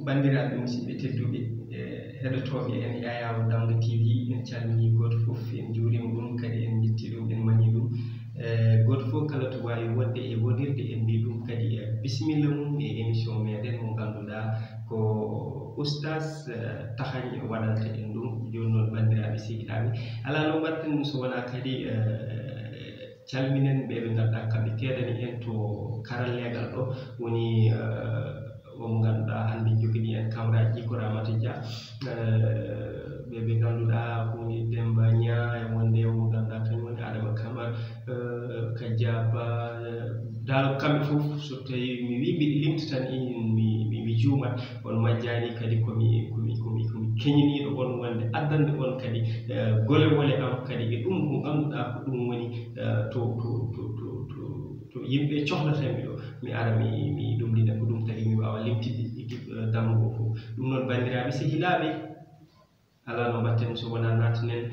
bandiraɓe musidɓe tedduɓe heɗotoɓe en Yayawo Damga TV en calmini goto fof en juurima ɗum kadi en jetti ɗum en mani ɗum goto fof kala to wawi wonde e wodirde en mbi ɗum kadi bisimilla mum e émission meɗen mo ganduɗa ko oustas Tahagne waɗanta en ɗum. Joni noon bandiraɓe sehilaɓe ala no mbatten ɗum so wona kadi calminen ɓeɓe ganduɗa kamɓe keedani en to karallegal ɗo woni omo ganduɗa hande jogini en Camaraji ko Ramata Dia ɓeɓe ganduɗa woni Demba Nia e wonde omo ganduɗa kañum woni Adama Camara Kadiaba dal kamɓe fof so tawi mi wi mbiɗa limta tan mi juumat on majjani kadi komi keñiniɗo on wonde addande on kadi gole wole am kadi e ɗum ko ganduɗa ko ɗum woni to yimɓe cohlatami ɗo mi ara mi ɗumɗina ko ɗum tagi mi wawa limtide damgo o fof. Ɗum noon bandiraɓe sehilaɓe ala no mbatten so wona natanen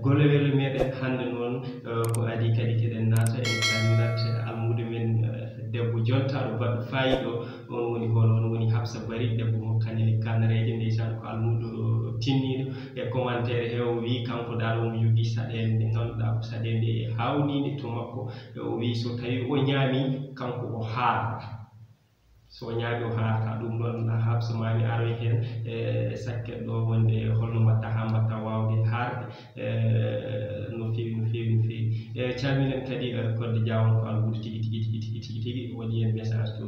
golewel meɗen hande noon ko adi kadi keɗen naata en calminat almudo men debbo jontaɗo baɗɗo fayiɗo on woni hono on woni Habsa Bari debbo mo kaneli kanareje ndeysan ko almudo tinniɗo e commentaire heewo wi kanko dal omo jogui saɗede nde ganduɗa ko saɗede hawnide to makko o wi so tawi o ñaami kanko o haarata so ñaami o haarata. Ɗum ɗon Habsa mami aroy hen sakket ɗo wonde holno mbatta ha mbatta wawde haarde no fewi calminen kadi kodde jawon ko almudo tigi waɗi hen message to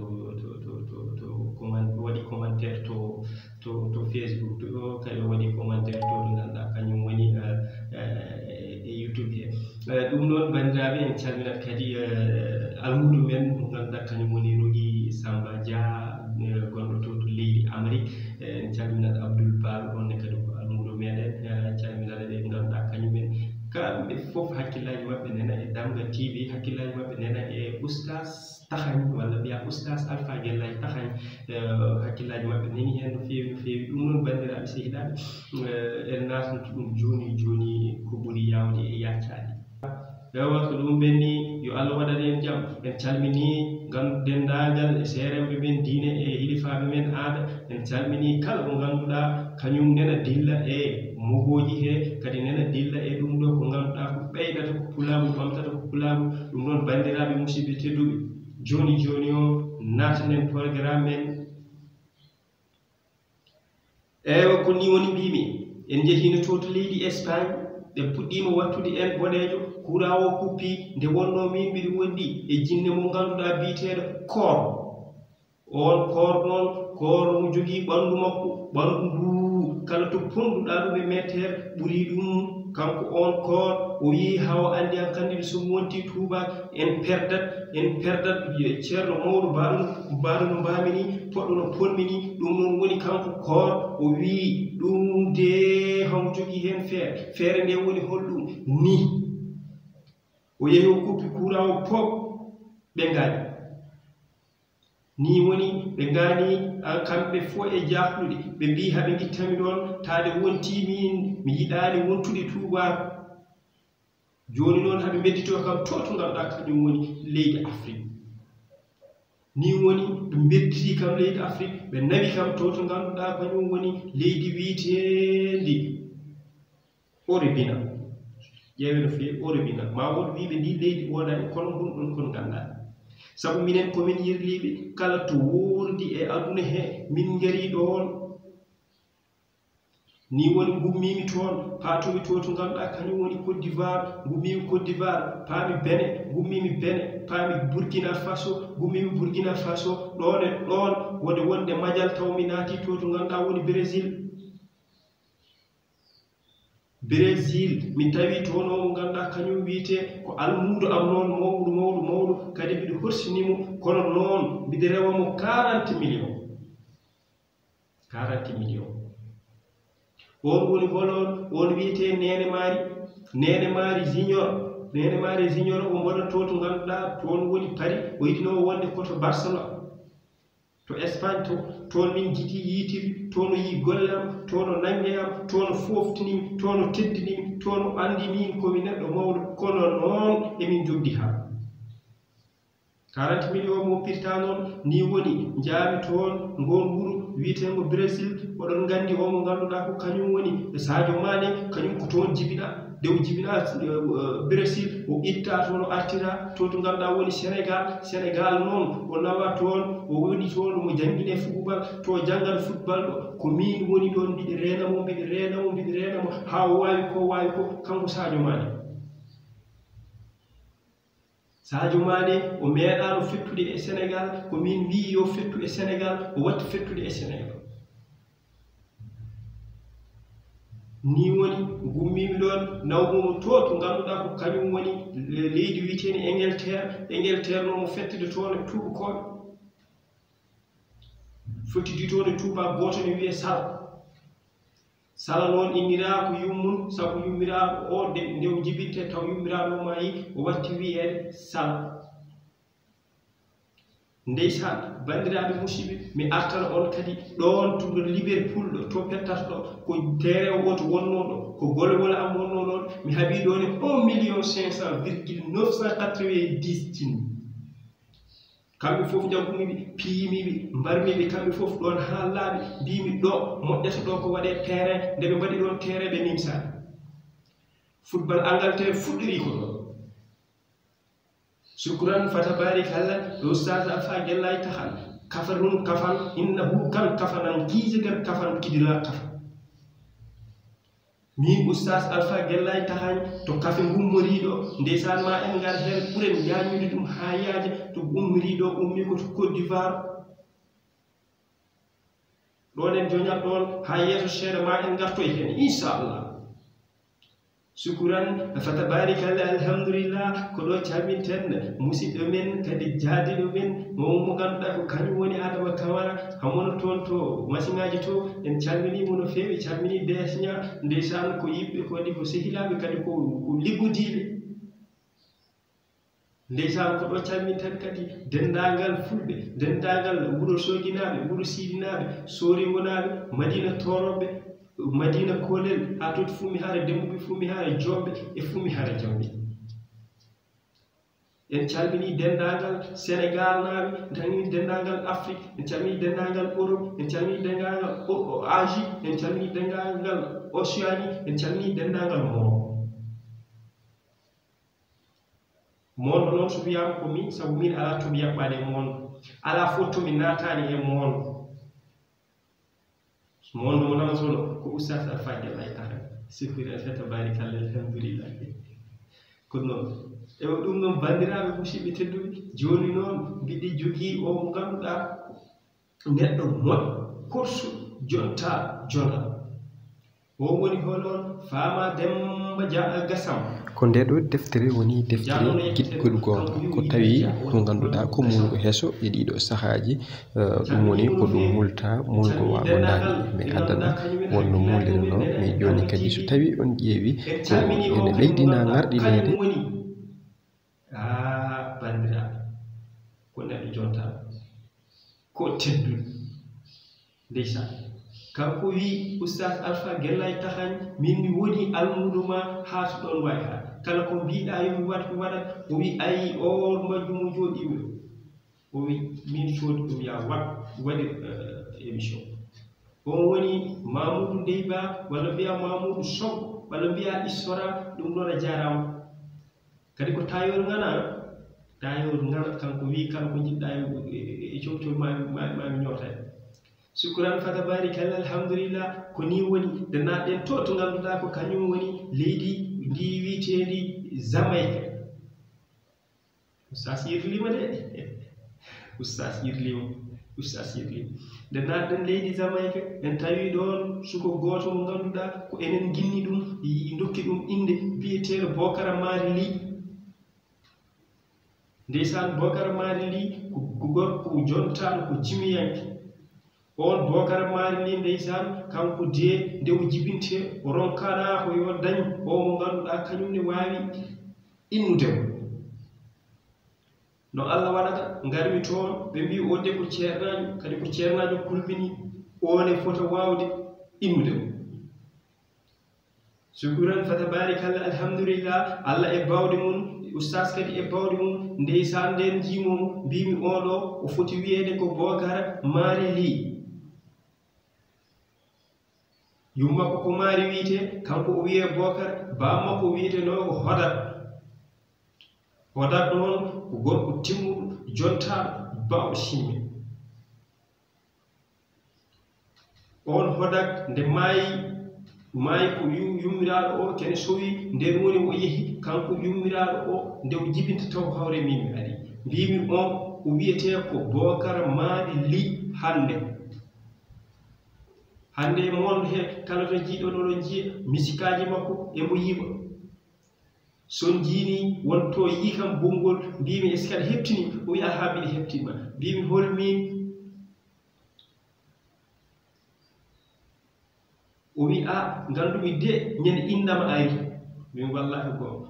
waɗi commentaire to Facebook to kadi waɗi commentaire to ɗo ganduɗa kañum woni YouTube he. Ɗum noon bandiraɓe en calminat kadi almudo men mo ganduɗa kañum woni Rogi Samba Dia gonɗo to leydi Amérique en calminat Abdoul Bal onne kadi ko almudo meɗen calminat ɓe ganduɗa kañumen kamɓe fof hakkillaji mabɓe nena e Damga TV hakkillaji mabɓe nena e oustas Tahagne walla mbiya oustas Alpha Guellaji Tahagne hakkillaji mabɓe nani hen no fewi ɗum noon bandiraɓe sehilaɓe en natanto ɗum joni ko ɓuuri yawde e yaccade ewa ko ɗum ɓenni yo Allah waɗan en jaam. En calmini dendagal e seremɓe men diine e hilifaɓe men aada en calmini kala mo ganduɗa kañum nena dilla e mogoji he kadi nena dilla e ɗum ɗo ko ganduɗa ko ɓeydata ko pulamu ɓamtata ko pulamu. Ɗum noon bandiraɓe musidɓe tedduɓe joni o natanen programme men ewa ko ni woni mbimi en jehino to leydi Espagne ɓe puɗɗima wattude en boɗejo courant o kuppi nde wonno min mbiɗa wondi e jinne mo ganduɗa biteɗo koor on koor noon koor mo jogui ɓandu makko ɓandu ndu kala to ponduɗa ɗum e métere ɓuuri ɗum kanko on koor o yi haw andi an kandide somi wonti Touba en perdat ceerno mawɗo mbaɗo no mbamini poɗɗo no ponmini ɗum noon woni kanko koor o wi ɗum de hamo jogui hen feere nde woni holɗum ni o yehi o kuppi courant o pop ɓe gaani ni woni ɓe gaani kamɓe fof e jahlude ɓe mbi haɓe guittami ɗon taade wontimin mi yiɗani wontude Touba joni noon haɓe beddito kam to ganduɗa kañum woni leydi Afrique ni woni ɓe bedditi kam leydi Afrique ɓe nawi kam to ganduɗa kañum woni leydi wiitendi Orobina ƴeewe no fewi Orobina ma won wiɓe ndi leydi wonani kono ɗum ɗon kon gandani saabu minen komin yirliɓe kala to wordi e aduna he min gari ɗon ni woni gummimi toon patomi to ganduɗa kañum woni Côte d'Ivoire gummimi Côte d'Ivoire paami Benin gummimi Benin paami Burkina Faso gummimi Burkina Faso ɗon e ɗon wonde majal taw mi naati to ganduɗa woni Brésil mi tawi toon o mo ganduɗa kañum wiyete ko almudo am noon mawɗo kadi mbiɗo horsinimo kono noon mbiɗo rewamo 40 millions on woni holon on wiyete Nene Mari Junior o mboɗa to ganduɗa toon woni Paris o yiɗino wonde koto Barcelone to Espagne toon min jiiɗi yiitiri toon o yi golle am toon o nangue am toon o foftinimi toon o teddinimi toon o andi min komi neɗɗo mawɗo kono noon emin jogdi ha 40 millions mo pirta non ni woni jaami toon ngon wuro wiitengo Brésil oɗon gandi o mo ganduɗa ko kañum woni Sadio Mané kañum ko toon jibina dew jibina Brésil o itta toon o artira to to ganduɗa woni Sénégal noon o nawa toon o woni toon mo jangine football to jangal football ɗo ko min woni ɗon mbiɗe renamo ha wawi ko kanko Sadio Mané o meeɗano fettude e Sénégal ko min wi yo fettu e Sénégal o watti fettude e Sénégal ni woni gummimi ɗon nawmomo to ganduɗa ko kañum woni leydi witeni Angleterre noon mo fettude toon e tubakoɓe fottidi toon e tuba goto ne wiye Sala noon innira ko yummum sabu yummiraɗo o nde o jibinte taw yummiraɗo ma yi o watti wiyede Sala ndeysan bandiraɓe musidɓe mi artana on kadi ɗon to Liverpool ɗo to pettata ɗo ko terrain woto wonnoɗo ko golwole am wonnoɗon mi haaɓi ɗon e 1.500.990 kamɓe fof jaggumiɓe piyimiɓe mbarmiɓe kamɓe fof ɗon ha laaɓi mbimi ɗo moƴƴata ɗo ko waɗe terrain nde ɓe mbaɗi ɗon terrain ɓe nimsani football Angleterre fuɗɗiri ko ɗon shukran fatabarikalla ustaz Alpha Gellay tahan kafarun kafan innahu kan kafanan kijider kafan kidila kafan min ustaz Alpha Gellay tahan to kafe gummoriɗo ndeysan ma en ngar hen ɓuren yañude ɗum ha yaaje to gummoriɗo ummi ko to Côte d'Ivoire ɗon en joñat ɗon ha yeeso seeɗa ma en gartoy hen inchallah Syukuran fatabarikalla alhamdulillah ko ɗo calminten musidɗo men kadi jaadiɗo men mo ganduɗa ko kañum woni Adama Camara hamono toon to machinaji to en calminimo no feewi calmini Desña ndeysan ko yimɓe kadi ko sehilaɓe kadi ko liggodiɓe ndeysan ko ɗo calminten kadi dendagal fulɓe dendagal wuro Soginaɓe wuro Sidinaɓe Sorigonaɓe Madina Toroɓe Madina Kolel ha tot fumi hare Dembuɓe fumi hare Jobbe e fumi hare Jambe en calmini dendagal Sénégal naɓe en calmini dendagal Afrique en calmini dendagal Europe en calmini dendagal Asie en calmini dendagal Océanie en calmini dendagal monde noon so wiyama ko min sabu min ala tomi yaɓɓade monde ala fof tomi natani e monde monde mo nama solo ko Oustaz Alpha Gellay tahan sikkude fatabarikalla alhamdulillah ko noon e ɗum noon bandiraɓe musidɓe tedduɓe joni noon mbiɗi jogui o mo ganduɗa neɗɗo moƴƴo korso jonta jona o woni honon Fama Demba Gassam ko nde ɗo deftere woni deftere giɗgol gonga ko tawi ko ganduɗa ko mulgo heeso e ɗiɗo sahaji ɗum woni ko ɗum multa mulgo wago dani mi addana wonno mulirno mi joni kadi so tawi on ƴeewi ko ene ɓeydina ngarɗinede bandiraɓe ko neɗɗo jonta ko tedduɗo ndeysan kanko wi Oustaz Alpha Gellay tahan min mi woni almuduma ha to ɗon wawi ha kala ko mbiɗa yomi wat ko waɗat o wi ayi o majjum mo joɗimi o wi min soodi ɗum ya waɗi émission on woni Mamoudou Deyba walla mbiya Mamoudou Sow walla mbiya Issora ɗum ɗon a jarama kadi ko tayor ngana kanko wi kala ko jiɗɗa e cowtol mami ñootani Syukuran fatabarikalla alhamdulillah ko ni woni nde natɗen to ganduɗa ko kañum woni leydi ndi wiitendi Jamaïque Oustaz yirlima de Oustaz yirlima nde natɗen leydi Jamaïque en tawi ɗon suko goto mo ganduɗa ko enen ginni ɗum dokki ɗum inde biyeteɗo Bocara Mari Ly ndeysan Bocara Mari Ly ko gorko jontaɗo ko jimiyanke on Bocara Mari Ly ndeysan kanko de nde o jibinte o ronkana ko yo dañ o mo ganduɗa kañum ne wawi innudemo no Allah waɗata garmi toon ɓe mbi o de ko ceernajo kadi ko ceernajo kulmini one fota wawde innudemo Syukuran fatabarikalla alhamdulillah Allah e bawde mum ustaz kadi e bawde mum ndeysan nden jimomo mbimi oɗo o foti wiyede ko Bocar Mali Ly yummakko ko Mali wiyete kanko o wiye Bocar bammakko wiyete no ko Hodat noon ko gorko timmuɗo jontaɗo bawɗo simmi on Hodat nde maayi ko yummiraɗo o kene sowi nden woni o yehi kanko yummiraɗo o nde o jibinta taw hawre min mi ari mbimi on o wiyete ko Bocar Mali Ly hande monde he kala to jiiɗon oɗon jiya misikaji makko emo yiɓa son jiini wonto yi kam bongol mbimi est ce que aɗa heɓtini o wi alha mbiɗa heɓtima mbimi holmin o wi a ngandumi de ñande indama ari min wallahi gonga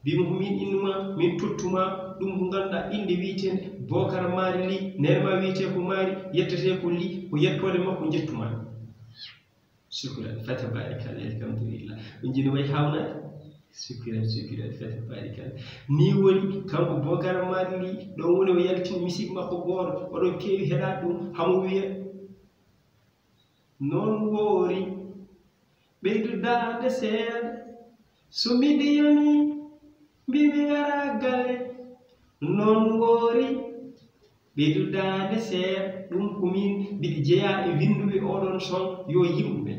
mbimi ko min innuma min tottuma ɗum ko ganduɗa inde wiitende Bocar Mali Ly nenema wiite ko Mali yettete ko Ly ko yettode makko jettuma shukran fatabarikalla alhamdulillah ɗum jini way hawnade shukran fatabarikalla ni woni kanko Bocar Mali Ly ɗon woni o yaltini misik makko goto oɗon keewi heɗade ɗum hamo wiya non woori ɓeydudade seeɗa so mbiɗi yoni mbimi gara galle non woori ɓeydudade seeɗa ɗum ko min mbiɗi jeeya e winduɓe oɗon son yo yimɓe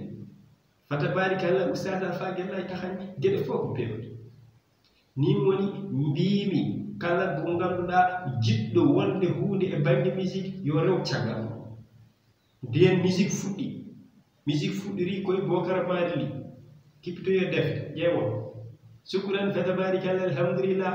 fatabarikalla ustad Alpha Guellah taxani geɗe fof ko pewde ni woni mbimi kala ko ganduɗa jiɗɗo wonde hunde e banggue musique yo rew caggal nden musique fuɗɗiri koye Bocar Mali Ly kippitoyo defte ƴeewon shukran fatabarikalla alhamdulillah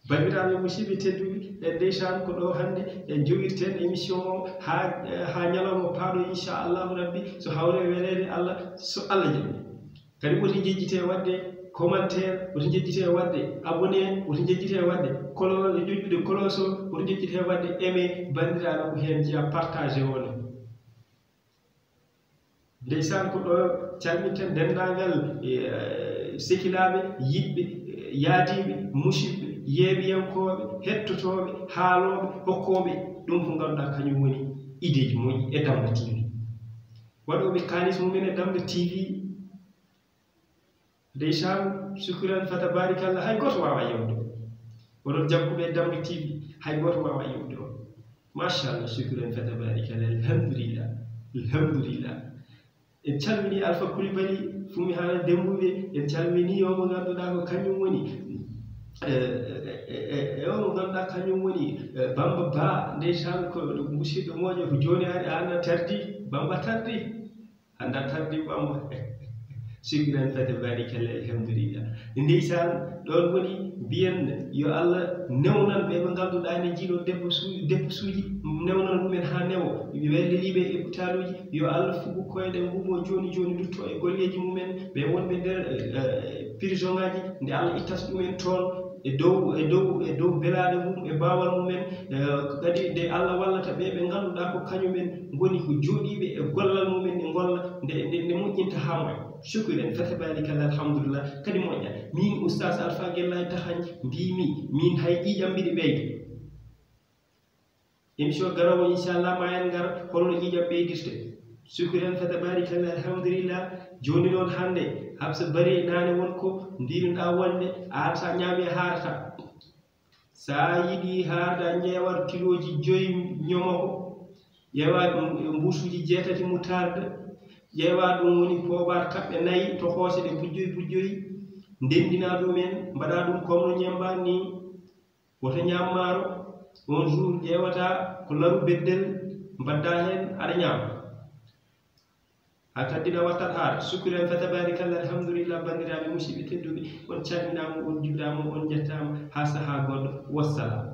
bandiraɓe musidɓe tedduɓe e ndeysan ko ɗo hande e joguirten émission o ha ñalawma paaɗo inchallahu rabbi so hawre welede Allah so Allah jaɓi kadi woti jejjite wadde commentaire woti jejjite wadde abonné woti jejjite wadde ƴoƴƴude cloche woti jejjite wadde aimé bandiraɓe ko hen jiya partagé wone ndeysan ko ɗo calminten dendagal sehilaɓe yiɗɓe yaadiɓe musidɓe yeeɓiyankoɓe hettotoɓe haaloɓe hokkoɓe ɗum ko ganduɗa kañum woni ideji moƴƴi e Damba TV waɗoɓe kalis mumen e Damba TV ndeysan shukran fatabarikalla hay goto wawa yewde oɗon jagguɓe e Damba TV hay goto wawa yewde on machallah shukran fatabarikalla alhamdulillah en calmini Alpha Coulibaly fumi haala dembuɓe en calmini omo ganduɗa ko kañum woni omo ganduɗa kañum woni Bamba Ba ndeysan ko musidɗo moƴo ko joni ari anda tardi Bamba tardi anda tardi Bamba shukran fatabarikalla alhamdulillah ndeysan ɗon woni mbiyen yo Allah newnan ɓe ɓe ganduɗa ne jiiɗo debbo suuji newnan ɗumen ha newo welliliɓe e hôpitaluji yo Allah fugu koyɗe mbumo joni dutto e golleji mumen ɓe wonɓe nder prison ngaji nde Allah ittas ɗumen toon e dow belade mum e bawal mumen kadi nde Allah wallata ɓe ɓe ganduɗa ko kañumen goni ko joɗiɓe e gollal mumen ne golla nde moƴƴinta ha moy shukran fatabarikalla alhamdulillah kadi moƴƴa min oustaz Alpha Guellah taxañ mbimi min hay ƴiƴam mbiɗi ɓeyde émission garowo inchallah ma en gar holno ƴiƴam ɓeydirte shukran fatabarikalla alhamdulillah joni noon hande Habsa Bari nane wonko mbinoɗa wonde an sa ñaami harata sa yiɗi harda ƴewat kiloji 5 ñomoko ƴewa mbusuji 6 moutarde ƴewa ɗum woni pobar kaɓɓe 4 to hoose ɗe bujjoyi ndendina ɗumen mbaɗa ɗum comme no ñemba ni woto ñammaro on jour ƴewata ko laru beddel mbadda hen aɗa ñama akaddina wattat haara shukran fatabarikalla alhamdulillah bandiraɓe musidɓe tedduɓe on calminama on juɗama on jettama ha saaha goɗɗo wassalam